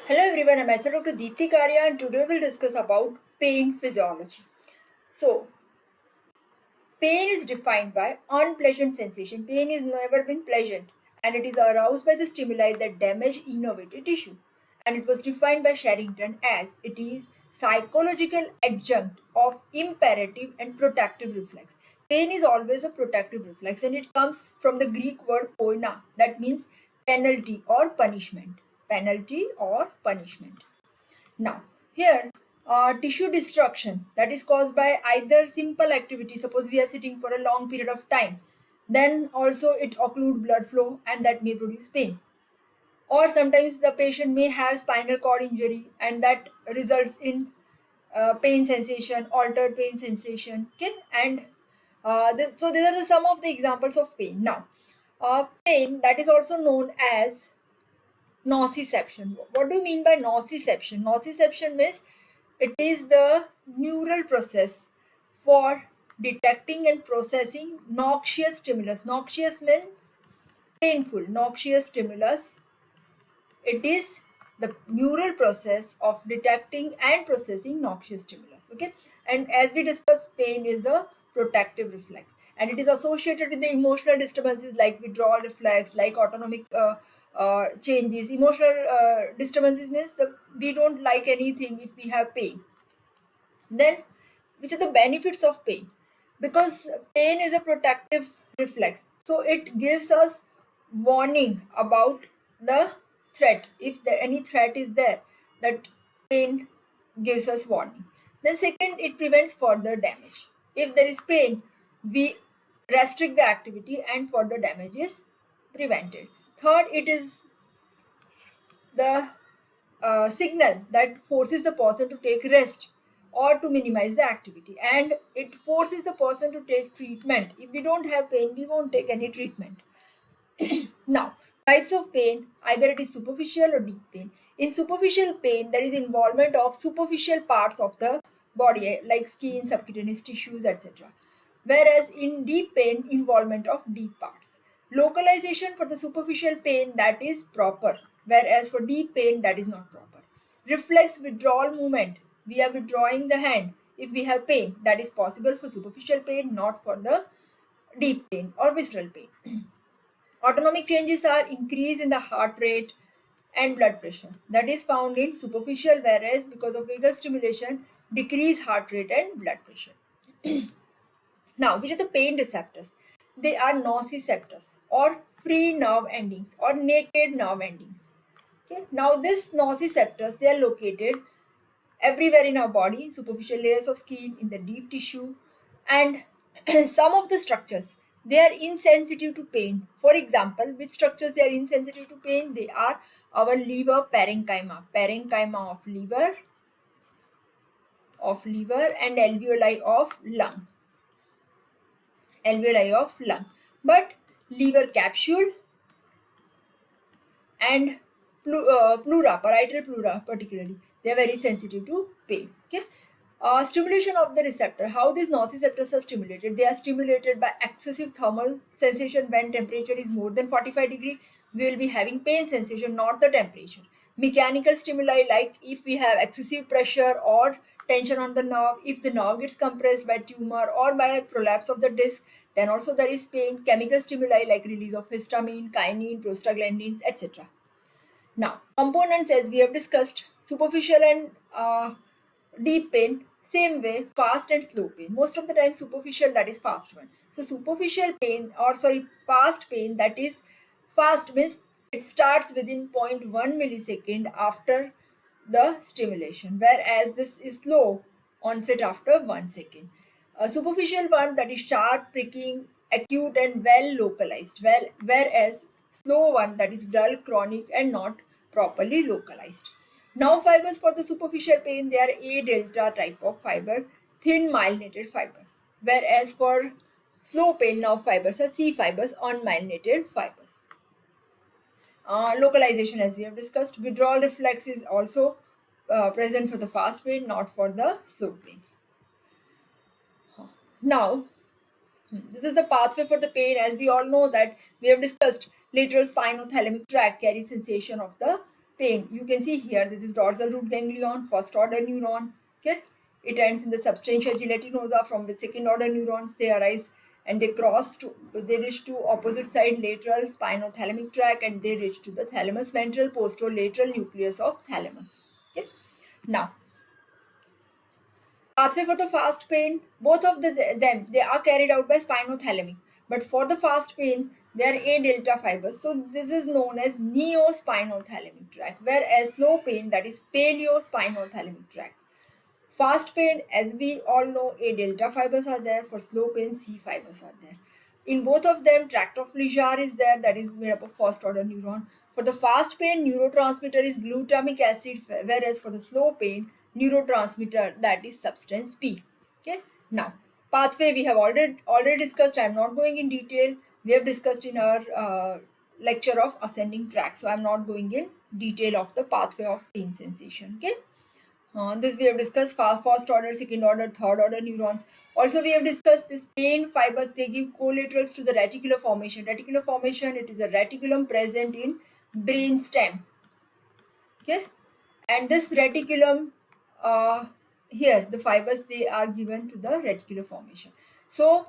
Hello everyone, I'm Dr Dipti and today we'll discuss about pain physiology. So, pain is defined by unpleasant sensation. Pain is never been pleasant and it is aroused by the stimuli that damage innervated tissue. And it was defined by Sherrington as it is psychological adjunct of imperative and protective reflex. Pain is always a protective reflex and it comes from the Greek word poina, that means penalty or punishment. Penalty or punishment. Now, here, tissue destruction that is caused by either simple activity, suppose we are sitting for a long period of time, then also it occlude blood flow and that may produce pain. Or sometimes the patient may have spinal cord injury and that results in pain sensation, altered pain sensation. Okay, and so these are some of the examples of pain. Now, pain that is also known as nociception. What do you mean by nociception? Nociception means it is the neural process for detecting and processing noxious stimulus. Noxious means painful. Noxious stimulus. It is the neural process of detecting and processing noxious stimulus. Okay, and as we discussed, pain is a protective reflex, and it is associated with the emotional disturbances like withdrawal reflex, like autonomic changes. Emotional disturbances means we don't like anything if we have pain. Then, which are the benefits of pain? Because pain is a protective reflex, so it gives us warning about the threat. If any threat is there, that pain gives us warning. Then, second, it prevents further damage. If there is pain, we restrict the activity and further damage is prevented. Third, it is the signal that forces the person to take rest or to minimize the activity, and it forces the person to take treatment. If we don't have pain, we won't take any treatment. Now, types of pain, either it is superficial or deep pain. In superficial pain, there is involvement of superficial parts of the body like skin, subcutaneous tissues, etc. Whereas in deep pain, involvement of deep parts. Localization for the superficial pain, that is proper, whereas for deep pain that is not proper. Reflex withdrawal movement, we are withdrawing the hand if we have pain, that is possible for superficial pain, not for the deep pain or visceral pain. Autonomic changes are increase in the heart rate and blood pressure. That is found in superficial, whereas because of vagal stimulation, decrease heart rate and blood pressure. Now, which are the pain receptors? They are nociceptors or free nerve endings or naked nerve endings. Okay. Now, these nociceptors, they are located everywhere in our body, superficial layers of skin, in the deep tissue, and some of the structures, they are insensitive to pain. For example, which structures they are insensitive to pain? They are our liver parenchyma of liver and alveoli of lung. But liver capsule and pleura, parietal pleura particularly, they are very sensitive to pain. Okay. Stimulation of the receptor. How these nociceptors are stimulated? They are stimulated by excessive thermal sensation. When temperature is more than 45 degree, we will be having pain sensation, not the temperature. Mechanical stimuli, like if we have excessive pressure or tension on the nerve, if the nerve gets compressed by tumor or by a prolapse of the disc, then also there is pain. Chemical stimuli like release of histamine, kinin, prostaglandins, etc. Now, components, as we have discussed, superficial and deep pain, same way, fast and slow pain. Most of the time, superficial, that is fast one. So, superficial pain, or sorry, fast pain, that is fast means it starts within zero point 0.1 millisecond after the stimulation, whereas this is slow onset after 1 second. A superficial one, that is sharp, pricking, acute, and well localized. Well, whereas slow one, that is dull, chronic, and not properly localized. Nerve fibers for the superficial pain, they are A delta type of fiber, thin myelinated fibers. Whereas for slow pain, nerve fibers are C fibers, unmyelinated fibers. Localization, as we have discussed, withdrawal reflex is also present for the fast pain, not for the slow pain. Now, this is the pathway for the pain. As we all know that we have discussed, lateral spinothalamic tract carries sensation of the pain, you can see here, this is dorsal root ganglion, first order neuron. Okay, it ends in the substantia gelatinosa, from the second order neurons they arise, and they reach to opposite side lateral spinothalamic tract, and they reach to the thalamus ventral posterolateral nucleus of thalamus. Okay, now pathway for the fast pain, both of them they are carried out by spinothalamic, but for the fast pain they are A delta fibers, so this is known as neospinothalamic tract, whereas slow pain, that is paleospinothalamic tract. Fast pain, as we all know, A delta fibers are there. For slow pain, C fibers are there. In both of them, tract of Lejar is there, that is made up of first order neuron. For the fast pain, neurotransmitter is glutamic acid, whereas for the slow pain, neurotransmitter, that is substance P. Okay. Now, pathway we have already discussed. I am not going in detail. We have discussed in our lecture of ascending tract, so I am not going in detail of the pathway of pain sensation. Okay. This we have discussed first order, second order, third order neurons. Also, we have discussed this pain fibers. They give collaterals to the reticular formation. Reticular formation, it is a reticulum present in brain stem. Okay, and this reticulum, here the fibers they are given to the reticular formation. So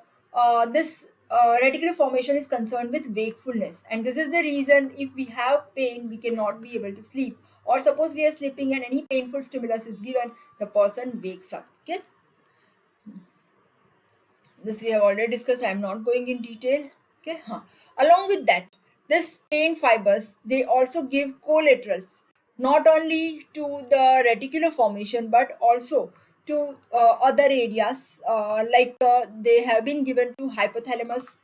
this reticular formation is concerned with wakefulness, and this is the reason if we have pain we cannot be able to sleep, or suppose we are sleeping and any painful stimulus is given, the person wakes up. Okay, this we have already discussed. I am not going in detail. Okay, along with that, this pain fibers they also give collaterals not only to the reticular formation but also to other areas, they have been given to hypothalamus,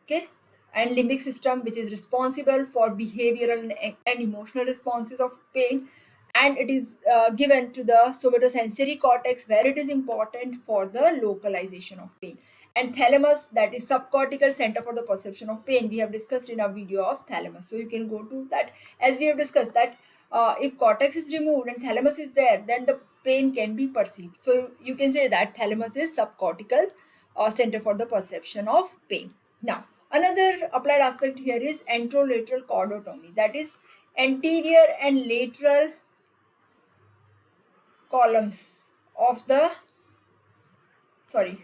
okay, and limbic system, which is responsible for behavioral and emotional responses of pain, and it is given to the somatosensory cortex, where it is important for the localization of pain, and thalamus, that is subcortical center for the perception of pain. We have discussed in our video of thalamus, so you can go to that. As we have discussed that if cortex is removed and thalamus is there, then the pain can be perceived. So you can say that thalamus is subcortical center for the perception of pain. Now, another applied aspect here is anterolateral chordotomy, that is anterior and lateral columns of the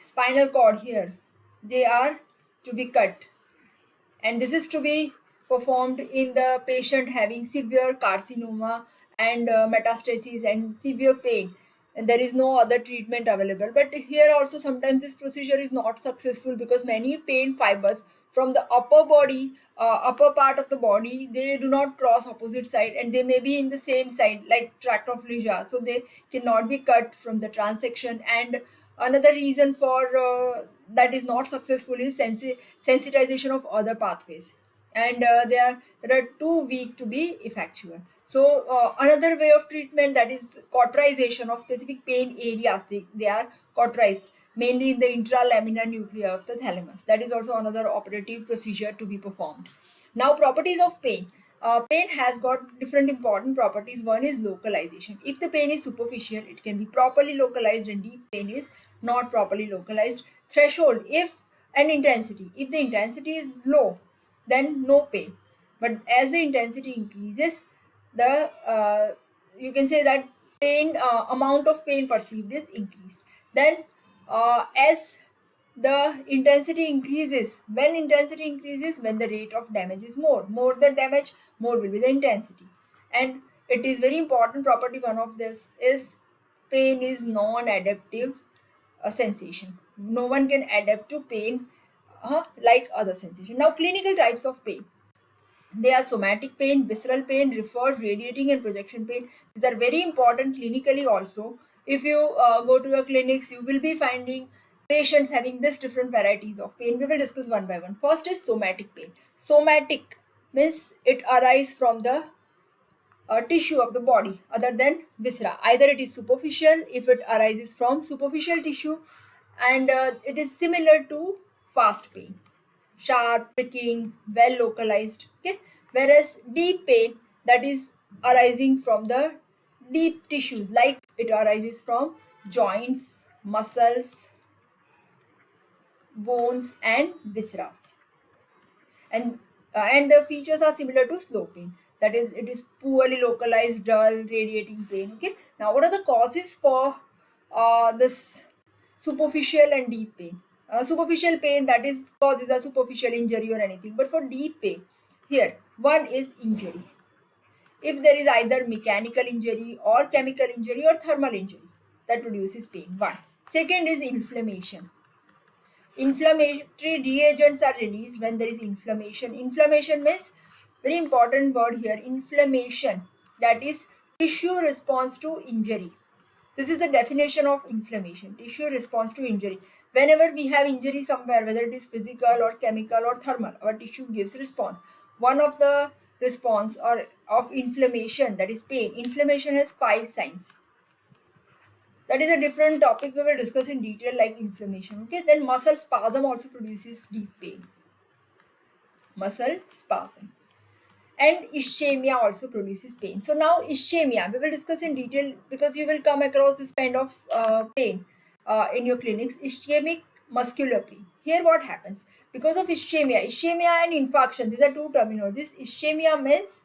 spinal cord here, they are to be cut, and this is to be performed in the patient having severe carcinoma and metastases and severe pain, and there is no other treatment available. But here also sometimes this procedure is not successful because many pain fibers from the upper part of the body, they do not cross opposite side, and they may be in the same side like tract of Lejar, so they cannot be cut from the transection. And another reason for that is not successful is sensitization of other pathways, and there are too weak to be effectual. So another way of treatment, that is cauterization of specific pain areas, they are cauterized mainly in the intralaminar nuclei of the thalamus. That is also another operative procedure to be performed. Now, properties of pain. Pain has got different important properties. One is localization. If the pain is superficial, it can be properly localized, and deep pain is not properly localized. Threshold, if and intensity. If the intensity is low, then no pain. But as the intensity increases, the you can say that pain amount of pain perceived is increased. Then as the intensity increases, when the rate of damage is more the damage, more will be the intensity. And it is very important property, one of this is pain is non-adaptive sensation. No one can adapt to pain like other sensation. Now, clinical types of pain. They are somatic pain, visceral pain, referred, radiating, and projection pain. These are very important clinically also. If you go to your clinics, you will be finding patients having this different varieties of pain. We will discuss one by one. First is somatic pain. Somatic means it arises from the tissue of the body other than viscera. Either it is superficial if it arises from superficial tissue, and it is similar to fast pain, sharp, pricking, well localized. Okay, whereas deep pain, that is arising from the deep tissues, like it arises from joints, muscles, bones, and viscera, and the features are similar to slow pain. That is, it is poorly localized, dull, radiating pain. Okay. Now, what are the causes for this superficial and deep pain? Superficial pain, that is causes a superficial injury or anything. But for deep pain, here one is injury. If there is either mechanical injury or chemical injury or thermal injury, that produces pain. One. Second is inflammation. Inflammatory reagents are released when there is inflammation. Inflammation means, very important word here, inflammation, that is tissue response to injury. This is the definition of inflammation, tissue response to injury. Whenever we have injury somewhere, whether it is physical or chemical or thermal, our tissue gives response. One of the response or of inflammation, that is pain. Inflammation has 5 signs. That is a different topic we will discuss in detail, like inflammation. Okay, then muscle spasm also produces deep pain. Muscle spasm. And ischemia also produces pain. So now ischemia, we will discuss in detail because you will come across this kind of pain in your clinics. Ischemic muscular pain. Here what happens? Because of ischemia and infarction, these are two terminologies. Ischemia means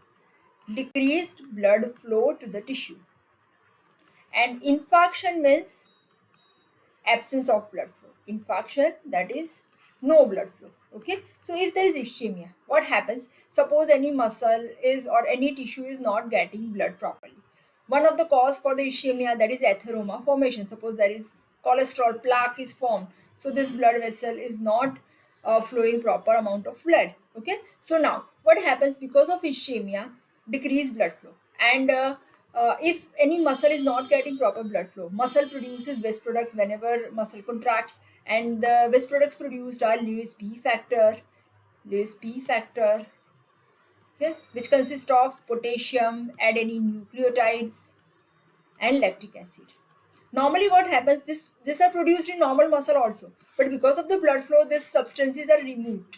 decreased blood flow to the tissue. And infarction means absence of blood flow. Infarction, that is no blood flow. Okay, so if there is ischemia, what happens? Suppose any muscle is or any tissue is not getting blood properly. One of the cause for the ischemia, that is atheroma formation. Suppose there is cholesterol plaque is formed, so this blood vessel is not flowing proper amount of blood. Okay, so now what happens? Because of ischemia, decreased blood flow. And if any muscle is not getting proper blood flow, muscle produces waste products whenever muscle contracts, and the waste products produced are Lewis P factor, okay, which consists of potassium, adenine nucleotides, and lactic acid. Normally, what happens? These are produced in normal muscle also, but because of the blood flow, these substances are removed.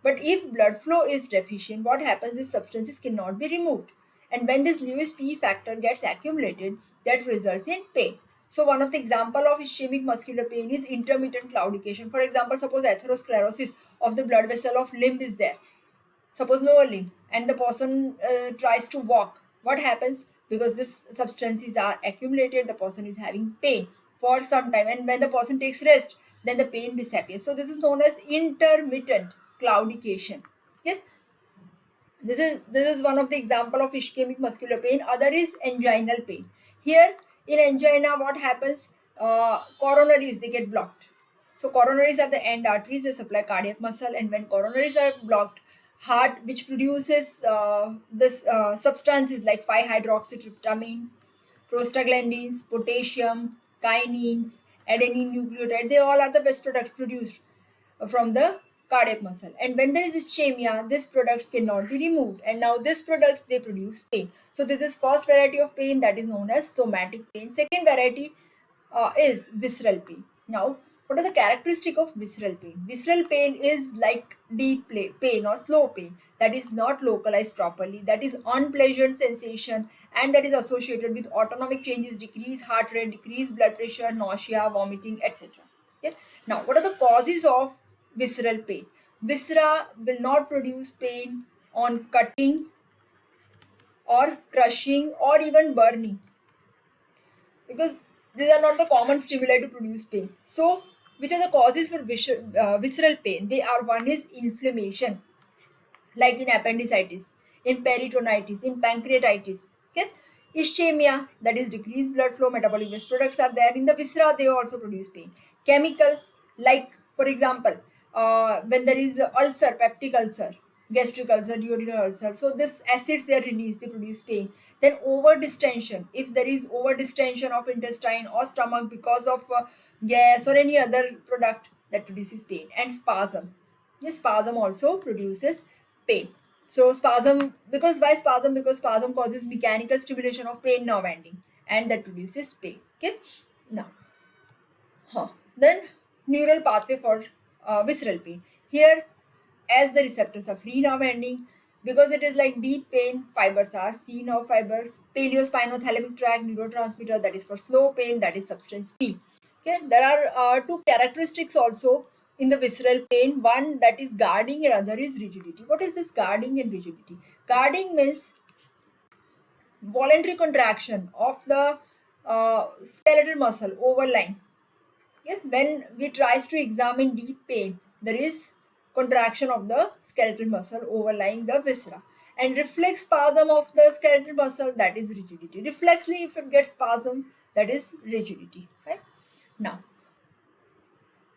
But if blood flow is deficient, what happens? These substances cannot be removed. And when this Lewis P factor gets accumulated, that results in pain. So one of the example of ischemic muscular pain is intermittent claudication. For example, suppose atherosclerosis of the blood vessel of limb is there. Suppose lower limb, and the person tries to walk. What happens? Because these substances are accumulated, the person is having pain for some time, and when the person takes rest, then the pain disappears. So this is known as intermittent claudication. Okay, this is one of the example of ischemic muscular pain. Other is anginal pain. Here in angina, what happens? Coronaries, they get blocked. So coronaries are the end arteries, they supply cardiac muscle, and when coronaries are blocked, heart, which produces this substances like 5-hydroxytryptamine, prostaglandins, potassium, kinines, adenine nucleotide, they all are the best products produced from the cardiac muscle. And when there is ischemia, these products cannot be removed, and now these products, they produce pain. So this is first variety of pain, that is known as somatic pain. Second variety is visceral pain. Now, what are the characteristic of visceral pain? Visceral pain is like deep pain or slow pain that is not localized properly, that is unpleasant sensation, and that is associated with autonomic changes, decreased heart rate, decreased blood pressure, nausea, vomiting, etc. Okay? Now, what are the causes of visceral pain? Viscera will not produce pain on cutting or crushing or even burning, because these are not the common stimuli to produce pain. So, which are the causes for visceral pain? They are, one is inflammation, like in appendicitis, in peritonitis, in pancreatitis. Okay, ischemia, that is decreased blood flow, metabolic waste products are there in the viscera, they also produce pain. Chemicals, like for example, when there is ulcer, peptic ulcer, gastric ulcer, duodenal ulcer, so this acids they are released, they produce pain. Then over distension, if there is over distension of intestine or stomach because of gas or any other product, that produces pain. And spasm, yes, spasm also produces pain. So spasm, because why spasm? Because spasm causes mechanical stimulation of pain nerve ending, and that produces pain. Okay, now, then neural pathway for visceral pain. Here, as the receptors are free nerve ending, because it is like deep pain, fibers are C nerve fibers. Paleo-spinothalamic tract neurotransmitter, that is for slow pain, that is substance P. Okay, there are two characteristics also in the visceral pain. One, that is guarding, and other is rigidity. What is this guarding and rigidity? Guarding means voluntary contraction of the skeletal muscle overlying. Yeah, when we tries to examine deep pain, there is contraction of the skeletal muscle overlying the viscera, and reflex spasm of the skeletal muscle, that is rigidity. Reflexly, if it gets spasm, that is rigidity. Right now,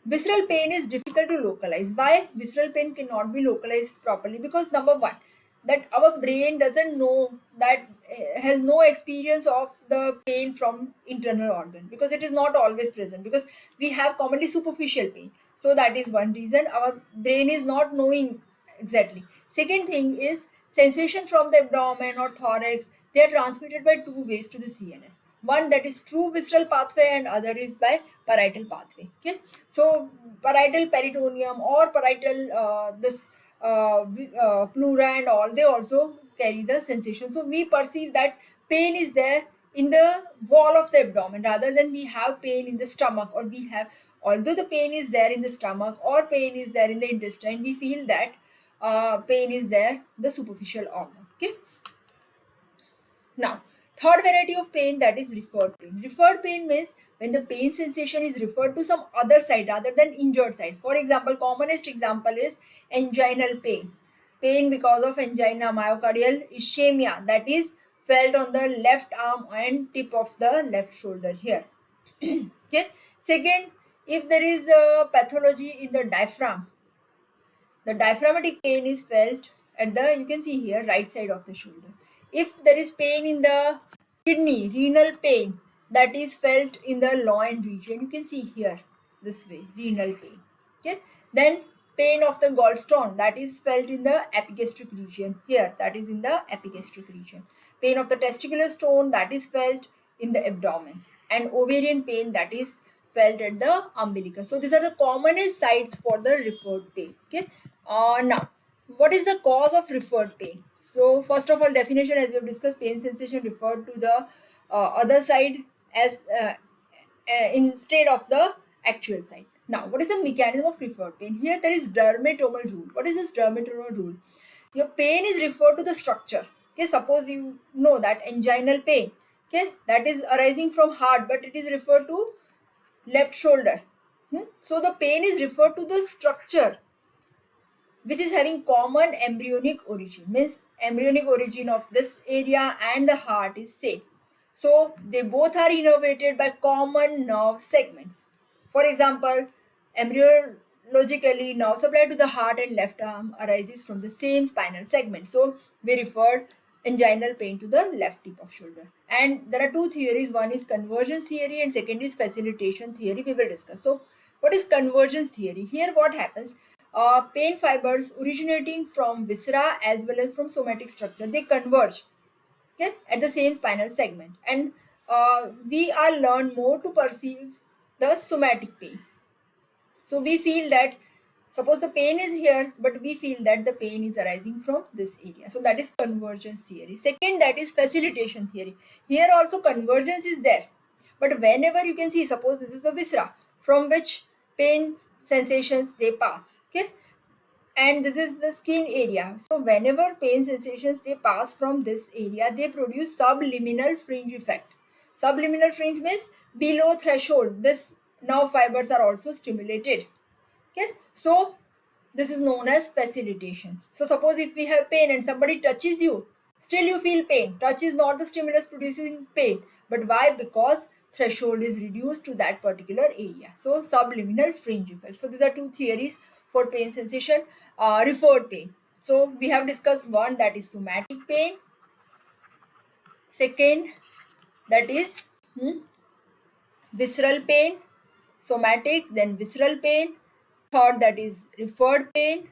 visceral pain is difficult to localize. Why visceral pain cannot be localized properly? Because number one, that our brain doesn't know that, has no experience of the pain from internal organ, because it is not always present, because we have commonly superficial pain. So that is one reason our brain is not knowing exactly. Second thing is sensation from the abdomen or thorax. They are transmitted by two ways to the CNS. One, that is through visceral pathway, and other is by parietal pathway. Okay, so parietal peritoneum or parietal this pleura and all, they also carry the sensation. So we perceive that pain is there in the wall of the abdomen rather than we have pain in the stomach, or we have, although the pain is there in the stomach or pain is there in the intestine, we feel that pain is there the superficial organ. Okay, now, third variety of pain, that is referred pain. Referred pain means when the pain sensation is referred to some other side rather than injured side. For example, commonest example is anginal pain. Pain because of angina, myocardial ischemia, that is felt on the left arm and tip of the left shoulder here. Okay. Second, if there is a pathology in the diaphragm, the diaphragmatic pain is felt at the, you can see here, right side of the shoulder. If there is pain in the kidney, renal pain, that is felt in the loin region. You can see here, this way, renal pain. Okay. Then pain of the gallstone, that is felt in the epigastric region. Here, that is in the epigastric region. Pain of the testicular stone, that is felt in the abdomen. And ovarian pain, that is felt at the umbilicus. So these are the commonest sites for the referred pain. Okay. Now, what is the cause of referred pain? So first of all, definition, as we have discussed, pain sensation referred to the other side as instead of the actual side. Now, what is the mechanism of referred pain? Here there is dermatomal rule. What is this dermatomal rule? Your pain is referred to the structure. Okay, suppose you know that anginal pain, okay, that is arising from heart, but it is referred to left shoulder. So the pain is referred to the structure which is having common embryonic origin, means embryonic origin of this area and the heart is same. So they both are innervated by common nerve segments. For example, embryologically, nerve supply to the heart and left arm arises from the same spinal segment. So we referred anginal pain to the left tip of shoulder. And there are two theories. One is convergence theory and second is facilitation theory. We will discuss. So what is convergence theory? Here what happens? Pain fibers originating from viscera as well as from somatic structure, they converge, okay, at the same spinal segment, and we are learned more to perceive the somatic pain. So we feel that, suppose the pain is here, but we feel that the pain is arising from this area. So that is convergence theory. Second, that is facilitation theory. Here also convergence is there, but whenever you can see, suppose this is the viscera from which pain sensations they pass, okay, and this is the skin area. So whenever pain sensations they pass from this area, they produce subliminal fringe effect. Subliminal fringe means below threshold, this nerve fibers are also stimulated. Okay, so this is known as facilitation. So suppose if we have pain and somebody touches you, still you feel pain. Touch is not the stimulus producing pain, but why? Because threshold is reduced to that particular area. So subliminal fringe effect. So these are two theories for pain sensation. Referred pain. So we have discussed one, that is somatic pain. Second, that is visceral pain, somatic, then visceral pain. Third, that is referred pain,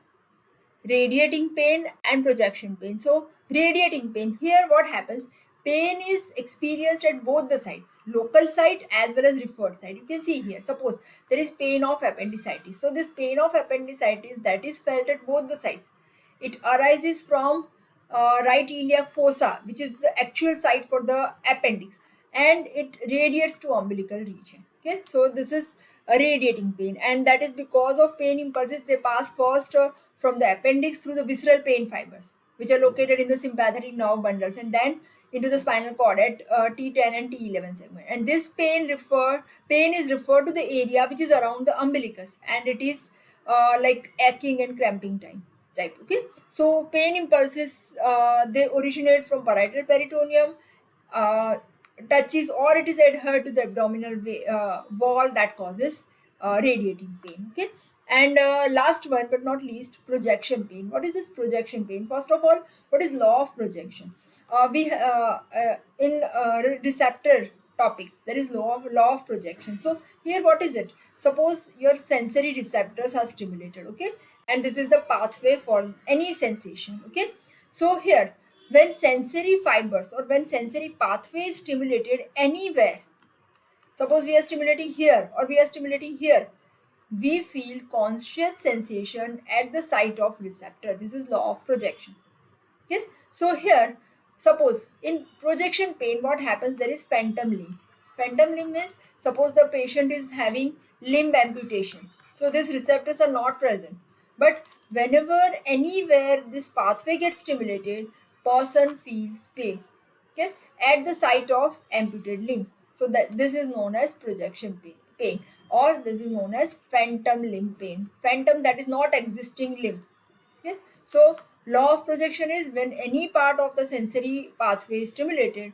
radiating pain, and projection pain. So radiating pain, here what happens? Pain is experienced at both the sides, local site as well as referred site. You can see here, suppose there is pain of appendicitis. So this pain of appendicitis, that is felt at both the sides. It arises from right iliac fossa, which is the actual site for the appendix, and it radiates to umbilical region. Okay, so this is a radiating pain, and that is because of pain impulses they pass first from the appendix through the visceral pain fibers, which are located in the sympathetic nerve bundles, and then into the spinal cord at T10 and T11 segment, and this pain is referred to the area which is around the umbilicus, and it is like aching and cramping type. Okay, so pain impulses, they originate from parietal peritoneum, uh, touches or it is adhered to the abdominal wall that causes radiating pain. Okay, and last one but not least, projection pain. What is this projection pain? First of all, what is law of projection? We in receptor topic, there is law of projection. So here what is it? Suppose your sensory receptors are stimulated, okay, and this is the pathway for any sensation. Okay, so here, when sensory fibers or when sensory pathway is stimulated anywhere, suppose we are stimulating here or we are stimulating here, we feel conscious sensation at the site of receptor. This is law of projection. Okay, so here, suppose in projection pain, what happens? There is phantom limb. Phantom limb means, suppose the patient is having limb amputation, so these receptors are not present. But whenever anywhere this pathway gets stimulated, person feels pain. Okay, at the site of amputated limb. So that this is known as projection pain, or this is known as phantom limb pain. Phantom, that is not existing limb. Okay, so law of projection is when any part of the sensory pathway is stimulated,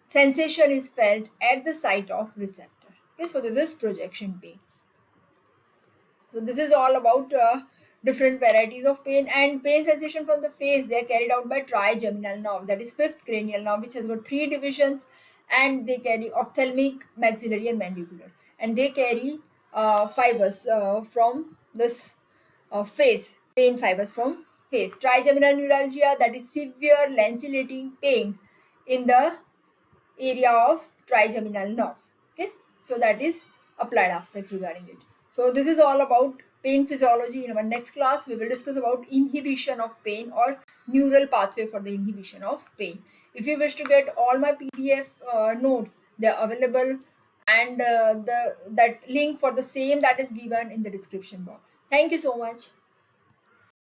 sensation is felt at the site of receptor. Okay, so this is projection pain. So this is all about different varieties of pain, and pain sensation from the face, they are carried out by trigeminal nerve, that is fifth cranial nerve, which has got three divisions, and they carry ophthalmic, maxillary, and mandibular, and they carry fibers from this face, pain fibers from face. Trigeminal neuralgia, that is severe lancinating pain in the area of trigeminal nerve. Okay, so that is applied aspect regarding it. So this is all about pain physiology. In our next class, we will discuss about inhibition of pain or neural pathway for the inhibition of pain. If you wish to get all my PDF notes, they are available, and the that link for the same, that is given in the description box. Thank you so much.